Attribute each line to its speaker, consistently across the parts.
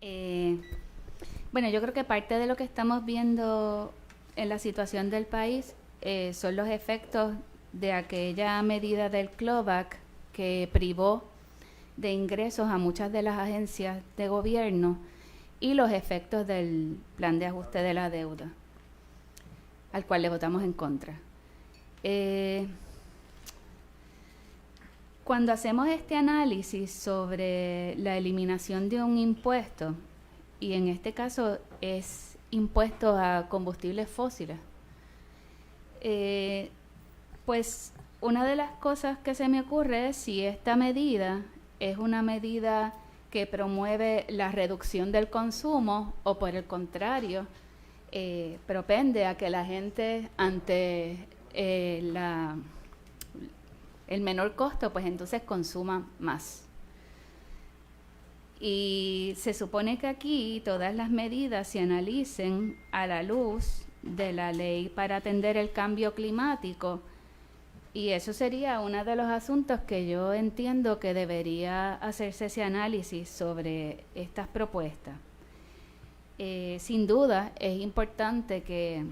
Speaker 1: Eh, bueno, yo creo que parte de lo que estamos viendo en la situación del país son los efectos de aquella medida del CLOVAC que privó de ingresos a muchas de las agencias de gobierno y los efectos del plan de ajuste de la deuda, al cual le votamos en contra. Cuando hacemos este análisis sobre la eliminación de un impuesto, y en este caso es impuesto a combustibles fósiles, pues una de las cosas que se me ocurre es si esta medida es una medida que promueve la reducción del consumo o por el contrario propende a que la gente ante el menor costo pues entonces consuma más. Y se supone que aquí todas las medidas se analicen a la luz de la ley para atender el cambio climático. Y eso sería uno de los asuntos que yo entiendo que debería hacerse ese análisis sobre estas propuestas. Sin duda es importante que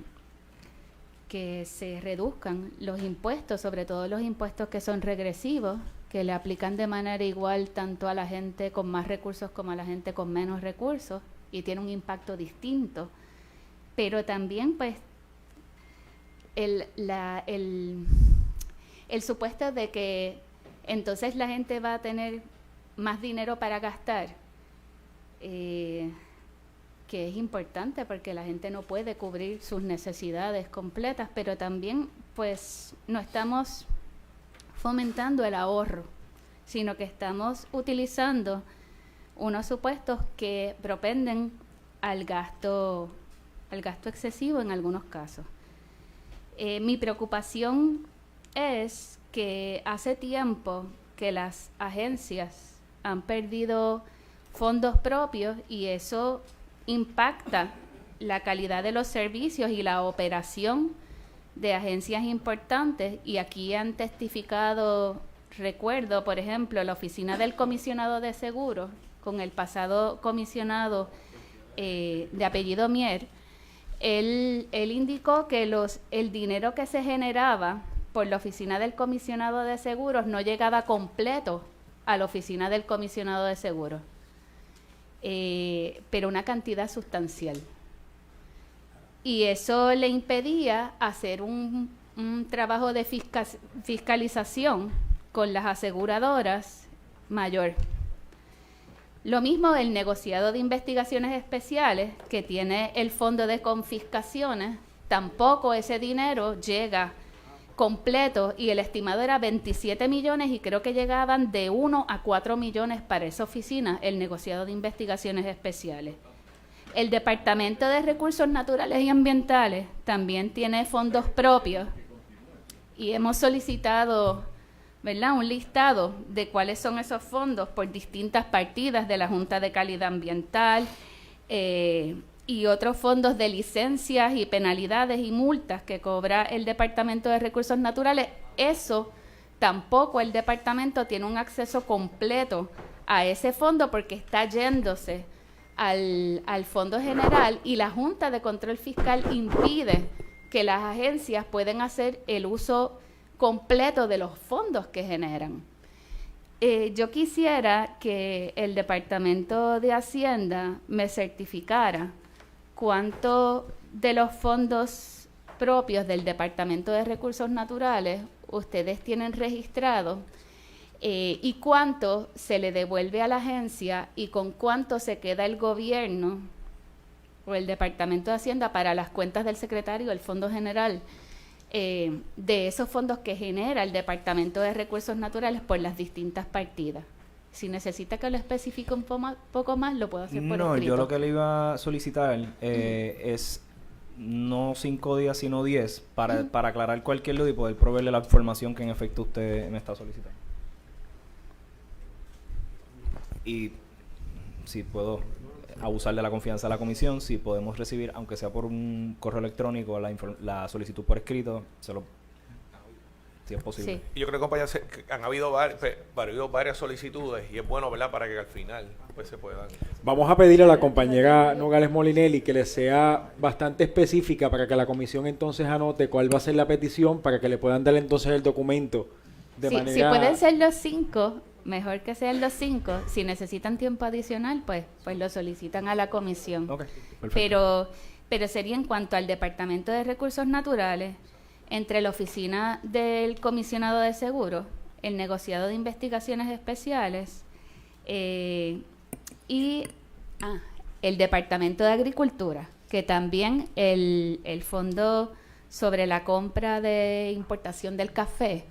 Speaker 1: se reduzcan los impuestos, sobre todo los impuestos que son regresivos, que le aplican de manera igual tanto a la gente con más recursos como a la gente con menos recursos y tiene un impacto distinto. Pero también pues el supuesto de que entonces la gente va a tener más dinero para gastar, que es importante porque la gente no puede cubrir sus necesidades completas, pero también pues no estamos fomentando el ahorro, sino que estamos utilizando unos supuestos que propenden al gasto excesivo en algunos casos. Mi preocupación es que hace tiempo que las agencias han perdido fondos propios y eso impacta la calidad de los servicios y la operación de agencias importantes, y aquí han testificado, recuerdo, por ejemplo, la oficina del comisionado de seguros, con el pasado comisionado de apellido Mier. Él indicó que el dinero que se generaba por la oficina del comisionado de seguros no llegaba completo a la oficina del comisionado de seguros, pero una cantidad sustancial. Y eso le impedía hacer un trabajo de fiscalización con las aseguradoras mayor. Lo mismo el negociado de investigaciones especiales que tiene el fondo de confiscaciones, tampoco ese dinero llega completo y el estimado era 27 millones y creo que llegaban de 1 a 4 millones para esa oficina, el negociado de investigaciones especiales. El Departamento de Recursos Naturales y Ambientales también tiene fondos propios y hemos solicitado, ¿verdad?, un listado de cuáles son esos fondos por distintas partidas de la Junta de Calidad Ambiental y otros fondos de licencias y penalidades y multas que cobra el Departamento de Recursos Naturales. Eso tampoco el departamento tiene un acceso completo a ese fondo porque está yéndose al Fondo General y la Junta de Control Fiscal impide que las agencias puedan hacer el uso completo de los fondos que generan. Yo quisiera que el Departamento de Hacienda me certificara cuánto de los fondos propios del Departamento de Recursos Naturales ustedes tienen registrados y cuánto se le devuelve a la agencia y con cuánto se queda el gobierno o el Departamento de Hacienda para las cuentas del secretario del Fondo General de esos fondos que genera el Departamento de Recursos Naturales por las distintas partidas. Si necesita que lo especifique un poco más, lo puedo hacer por escrito.
Speaker 2: No, yo lo que le iba a solicitar es no 5 días, sino 10, para aclarar cualquier duda y poder proveerle la información que en efecto usted me está solicitando. Y si puedo abusar de la confianza de la comisión, si podemos recibir, aunque sea por un correo electrónico, la solicitud por escrito, se lo... si es posible.
Speaker 1: Sí.
Speaker 3: Y yo creo que compañeros, que han habido varias solicitudes y es bueno, ¿verdad?, para que al final pues se puedan.
Speaker 4: Vamos a pedirle a la compañera Nogales Molinelli que le sea bastante específica para que la comisión entonces anote cuál va a ser la petición para que le puedan dar entonces el documento de
Speaker 1: Sí,
Speaker 4: manera...
Speaker 1: si pueden ser los 5, mejor que sean los 5. Si necesitan tiempo adicional, pues lo solicitan a la comisión.
Speaker 2: Ok, perfecto.
Speaker 1: Pero sería en cuanto al Departamento de Recursos Naturales, entre la Oficina del Comisionado de Seguros, el Negociado de Investigaciones Especiales y el Departamento de Agricultura, que también el Fondo sobre la compra de importación del café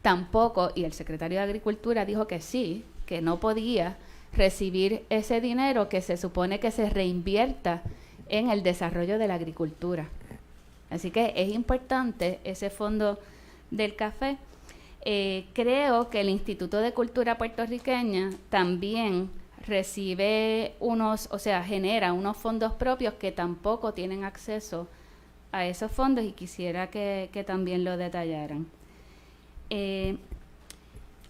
Speaker 1: tampoco, y el secretario de Agricultura dijo que sí, que no podía recibir ese dinero que se supone que se reinvierta en el desarrollo de la agricultura. Así que es importante ese fondo del café. Creo que el Instituto de Cultura Puertorriqueña también recibe genera unos fondos propios que tampoco tienen acceso a esos fondos y quisiera que también lo detallaran.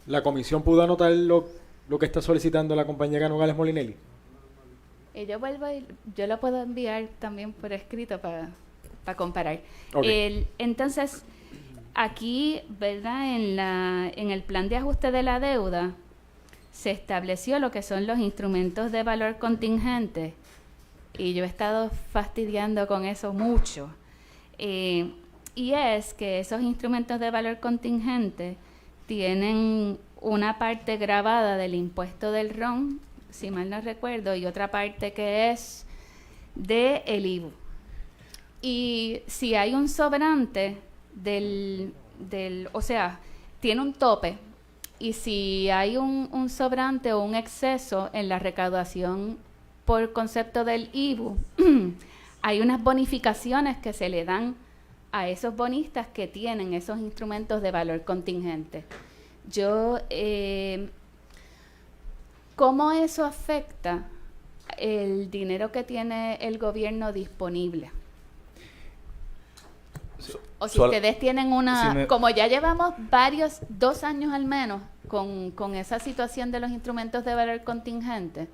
Speaker 4: ¿La comisión pudo anotar lo que está solicitando la compañera Nogales Molinelli?
Speaker 1: Yo lo puedo enviar también por escrito para comparar.
Speaker 4: Okay.
Speaker 1: Entonces, aquí, ¿verdad? En el plan de ajuste de la deuda se estableció lo que son los instrumentos de valor contingente y yo he estado fastidiando con eso mucho. Y es que esos instrumentos de valor contingente tienen una parte grabada del impuesto del RON, si mal no recuerdo, y otra parte que es del IVU. Y si hay un sobrante tiene un tope, y si hay un sobrante o un exceso en la recaudación por concepto del IVU, hay unas bonificaciones que se le dan a esos bonistas que tienen esos instrumentos de valor contingente. ¿Cómo eso afecta el dinero que tiene el gobierno disponible? O si ustedes tienen como ya llevamos 2 años al menos con esa situación de los instrumentos de valor contingente,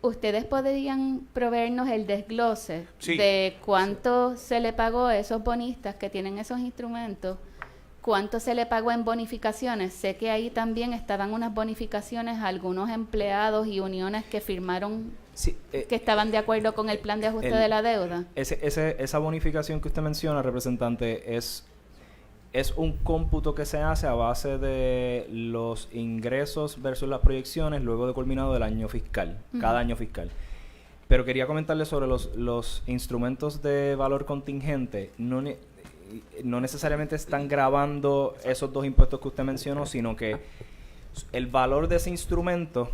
Speaker 1: ustedes podrían proveernos el desglose de cuánto se le pagó a esos bonistas que tienen esos instrumentos, cuánto se le pagó en bonificaciones. Sé que ahí también estaban unas bonificaciones a algunos empleados y uniones que firmaron que estaban de acuerdo con el plan de ajuste de la deuda.
Speaker 2: Esa bonificación que usted menciona, representante, es un cómputo que se hace a base de los ingresos versus las proyecciones luego de culminado el año fiscal, cada año fiscal. Pero quería comentarle sobre los instrumentos de valor contingente. No necesariamente están grabando esos 2 impuestos que usted mencionó, sino que el valor de ese instrumento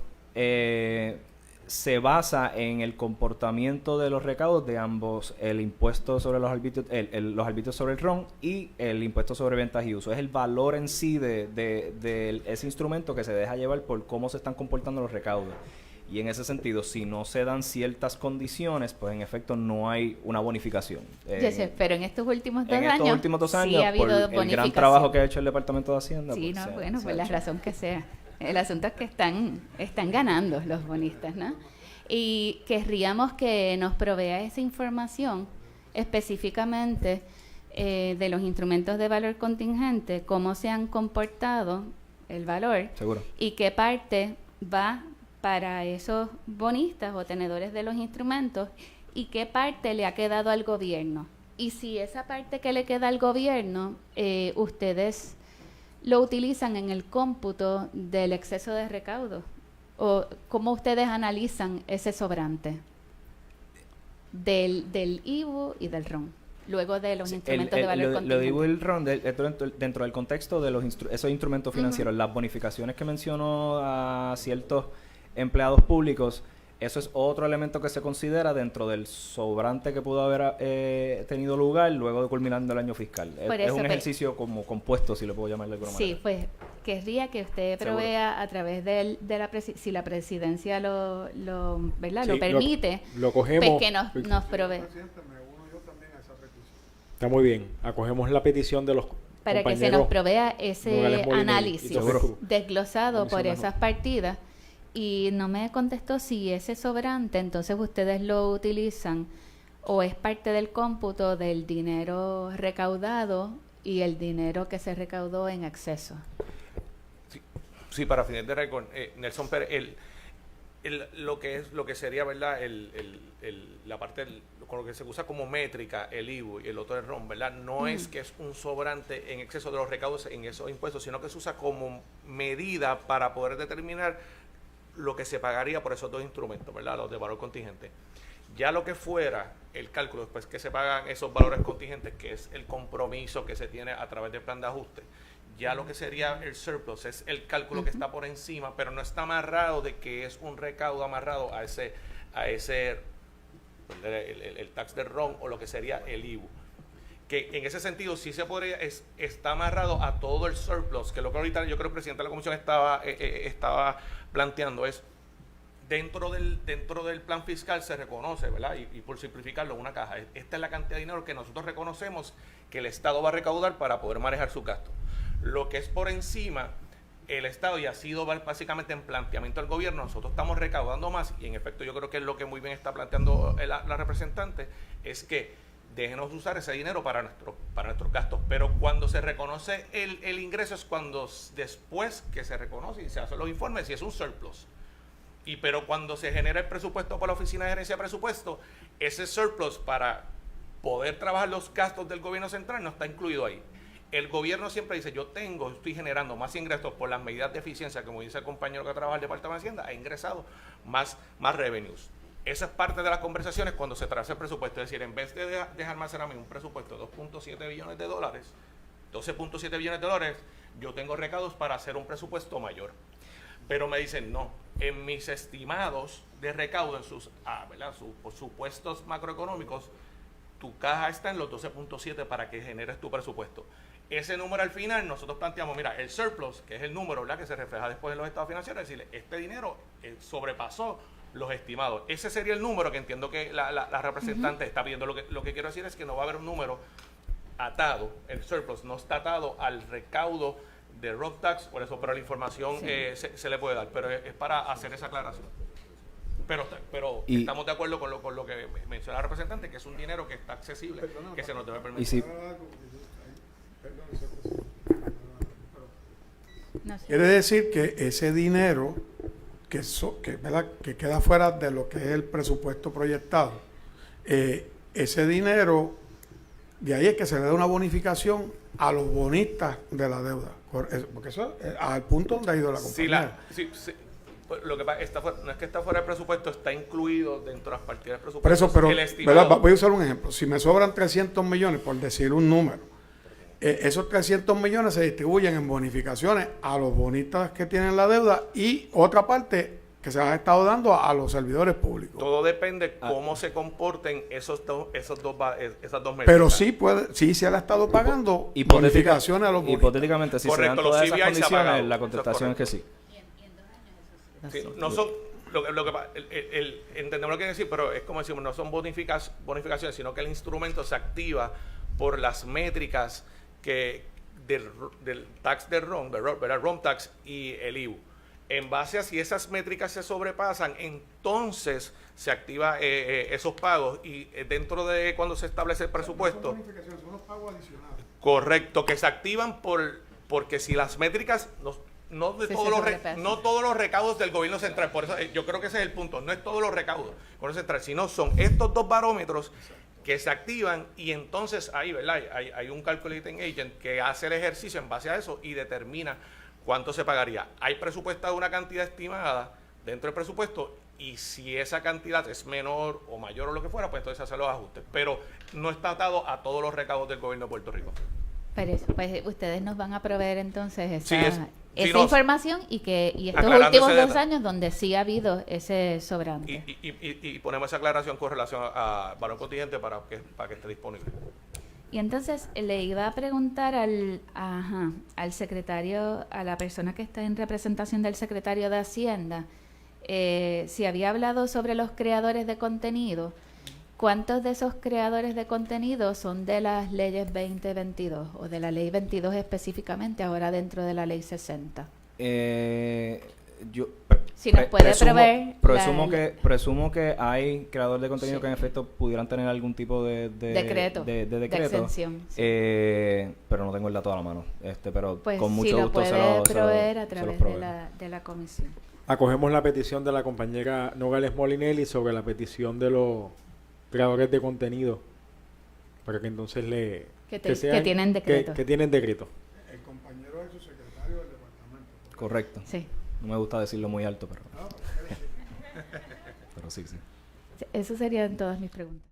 Speaker 2: se basa en el comportamiento de los recaudos de ambos, el impuesto sobre los arbitrios sobre el RON y el impuesto sobre ventas y uso. Es el valor en sí de ese instrumento que se deja llevar por cómo se están comportando los recaudos. Y en ese sentido, si no se dan ciertas condiciones, pues en efecto no hay una bonificación.
Speaker 1: Yo sé, pero en estos últimos 2 años,
Speaker 2: en estos últimos 2 años,
Speaker 1: sí ha habido
Speaker 2: por
Speaker 1: bonificación.
Speaker 2: el gran trabajo que ha hecho el Departamento de Hacienda.
Speaker 1: Sí,
Speaker 2: pues,
Speaker 1: por la razón que sea. El asunto es que están ganando los bonistas, ¿no? Y querríamos que nos provea esa información específicamente de los instrumentos de valor contingente, cómo se han comportado el valor.
Speaker 2: Seguro.
Speaker 1: Y qué parte va para esos bonistas o tenedores de los instrumentos y qué parte le ha quedado al gobierno. Y si esa parte que le queda al gobierno, ustedes lo utilizan en el cómputo del exceso de recaudo, o cómo ustedes analizan ese sobrante del IVU y del RON, luego de los instrumentos de valor contingente.
Speaker 2: Lo de IVU y el RON, dentro del contexto de esos instrumentos financieros, las bonificaciones que mencionó a ciertos empleados públicos, eso es otro elemento que se considera dentro del sobrante que pudo haber tenido lugar luego de culminando el año fiscal. Es un ejercicio como compuesto, si lo puedo llamar de alguna manera.
Speaker 1: Sí, pues querría que usted provea a través de si la presidencia lo permite,
Speaker 4: lo cogemos,
Speaker 1: pues que nos provee.
Speaker 4: Está muy bien. Acogemos la petición de los
Speaker 1: para que se
Speaker 4: compañero
Speaker 1: nos provea
Speaker 4: Nogales
Speaker 1: ese
Speaker 4: Molinelli y
Speaker 1: análisis
Speaker 4: Torres Cruz.
Speaker 1: desglosado por
Speaker 4: Mencionamos.
Speaker 1: esas partidas. Y no me contestó si ese sobrante, entonces ustedes lo utilizan o es parte del cómputo del dinero recaudado y el dinero que se recaudó en exceso.
Speaker 3: Sí, para fines de récord, Nelson Pérez, lo que sería, ¿verdad? La parte con lo que se usa como métrica, el IVU y el otro el RON, ¿verdad? No es que es un sobrante en exceso de los recaudos en esos impuestos, sino que se usa como medida para poder determinar lo que se pagaría por esos dos instrumentos, ¿verdad? Los de valor contingente. Ya lo que fuera el cálculo, después que se pagan esos valores contingentes, que es el compromiso que se tiene a través del plan de ajuste, ya lo que sería el surplus es el cálculo que está por encima, pero no está amarrado de que es un recaudo amarrado a ese el tax de RON o lo que sería el IVU. Que en ese sentido sí se podría, está amarrado a todo el surplus, que es lo que ahorita yo creo que el presidente de la comisión estaba planteando, es dentro del plan fiscal se reconoce, ¿verdad? Y por simplificarlo, una caja. Esta es la cantidad de dinero que nosotros reconocemos que el Estado va a recaudar para poder manejar su gasto. Lo que es por encima, el Estado, y ha sido básicamente en planteamiento del gobierno, nosotros estamos recaudando más, y en efecto yo creo que es lo que muy bien está planteando la representante, es que déjenos usar ese dinero para nuestros gastos. Pero cuando se reconoce el ingreso es cuando después que se reconoce y se hacen los informes y es un surplus. Pero cuando se genera el presupuesto por la Oficina de Gerencia de Presupuesto, ese surplus para poder trabajar los gastos del gobierno central no está incluido ahí. El gobierno siempre dice, estoy generando más ingresos por las medidas de eficiencia, como dice el compañero que trabaja en el Departamento de Hacienda, ha ingresado más revenues. Esa es parte de las conversaciones cuando se traza el presupuesto. Es decir, en vez de almacenar un presupuesto de 2.7 billones de dólares, 12.7 billones de dólares, yo tengo recaudos para hacer un presupuesto mayor. Pero me dicen, no, en mis estimados de recaudo, en sus supuestos macroeconómicos, tu caja está en los 12.7 para que generes tu presupuesto. Ese número al final, nosotros planteamos, mira, el surplus, que es el número, ¿verdad?, que se refleja después en los estados financieros, es decir, este dinero sobrepasó los estimados. Ese sería el número que entiendo que la representante está pidiendo. Lo que quiero decir es que no va a haber un número atado, el surplus no está atado al recaudo de road tax, por eso, pero la información se le puede dar, pero es para hacer esa aclaración. Pero estamos de acuerdo con lo que menciona la representante, que es un dinero que está accesible, que se nos debe permitir.
Speaker 2: Y si,
Speaker 1: No sé.
Speaker 5: Quiere decir que ese dinero ¿verdad?, que queda fuera de lo que es el presupuesto proyectado, ese dinero, de ahí es que se le da una bonificación a los bonistas de la deuda, porque eso es al punto donde ha ido la compañía.
Speaker 3: Sí. Lo que pasa no es que está fuera del presupuesto, está incluido dentro de las partidas del presupuesto.
Speaker 5: Por eso, pero
Speaker 3: el estimado,
Speaker 5: ¿verdad? Voy a usar un ejemplo. Si me sobran 300 millones, por decir un número, esos 300 millones se distribuyen en bonificaciones a los bonistas que tienen la deuda y otra parte que se han estado dando a los servidores públicos.
Speaker 3: todo depende cómo se comporten esas dos métricas.
Speaker 5: Pero sí se le ha estado pagando bonificaciones a los bonistas.
Speaker 2: hipotéticamente, si
Speaker 3: Correcto,
Speaker 2: se dan
Speaker 3: los
Speaker 2: todas esas
Speaker 3: CBI se ha
Speaker 2: condiciones,
Speaker 3: pagado.
Speaker 2: la
Speaker 3: Eso es
Speaker 2: contestación es que sí.
Speaker 3: Sí, no son lo que entendemos lo que quiere decir, pero es como decimos, no son bonificaciones, sino que el instrumento se activa por las métricas del tax de RON, ¿verdad? RON tax y el IVU. En base a si esas métricas se sobrepasan, entonces se activa esos pagos y dentro de cuando se establece el presupuesto.
Speaker 5: Son bonificaciones, son los pagos adicionales.
Speaker 3: Correcto, que se activan porque si las métricas no todos los recaudos del gobierno central, por eso yo creo que ese es el punto, no es todos los recaudos del gobierno central, sino son estos dos barómetros que se activan y entonces ahí, ¿verdad? Hay un calculating agent que hace el ejercicio en base a eso y determina cuánto se pagaría. Hay presupuestado una cantidad estimada dentro del presupuesto y si esa cantidad es menor o mayor o lo que fuera, pues entonces se hacen los ajustes, pero no está atado a todos los recaudos del gobierno de Puerto Rico.
Speaker 1: Pero eso, pues ustedes nos van a proveer entonces
Speaker 3: Sí,
Speaker 1: esa
Speaker 3: no,
Speaker 1: información y estos
Speaker 3: aclarando
Speaker 1: últimos
Speaker 3: ese
Speaker 1: 2
Speaker 3: detalle.
Speaker 1: años donde sí ha habido ese sobrante.
Speaker 3: Y ponemos esa aclaración con relación a valor contingente para que esté disponible.
Speaker 1: Y entonces le iba a preguntar al secretario, a la persona que está en representación del secretario de Hacienda, si había hablado sobre los creadores de contenido, ¿cuántos de esos creadores de contenido son de las leyes 2022 o de la ley 22 específicamente, ahora dentro de la ley 60?
Speaker 2: Yo
Speaker 1: Si nos puede prever
Speaker 2: presumo que hay creadores de contenido que en efecto pudieran tener algún tipo de
Speaker 1: decreto,
Speaker 2: de
Speaker 1: de
Speaker 2: decreto,
Speaker 1: exención, sí.
Speaker 2: Pero no tengo el dato a la mano. Pero
Speaker 1: Pues
Speaker 2: con
Speaker 1: si
Speaker 2: mucho
Speaker 1: lo
Speaker 2: gusto
Speaker 1: puede proveer a
Speaker 2: se los
Speaker 1: través
Speaker 2: proveemos.
Speaker 1: de la comisión.
Speaker 4: Acogemos la petición de la compañera Nogales Molinelli sobre la petición de los creadores de contenido para que entonces
Speaker 1: Que tienen decreto.
Speaker 4: que tienen decreto.
Speaker 5: El compañero es su secretario del departamento.
Speaker 2: Correcto.
Speaker 1: Sí.
Speaker 2: No me gusta decirlo muy alto, pero pero sí.
Speaker 1: Eso serían todas mis preguntas.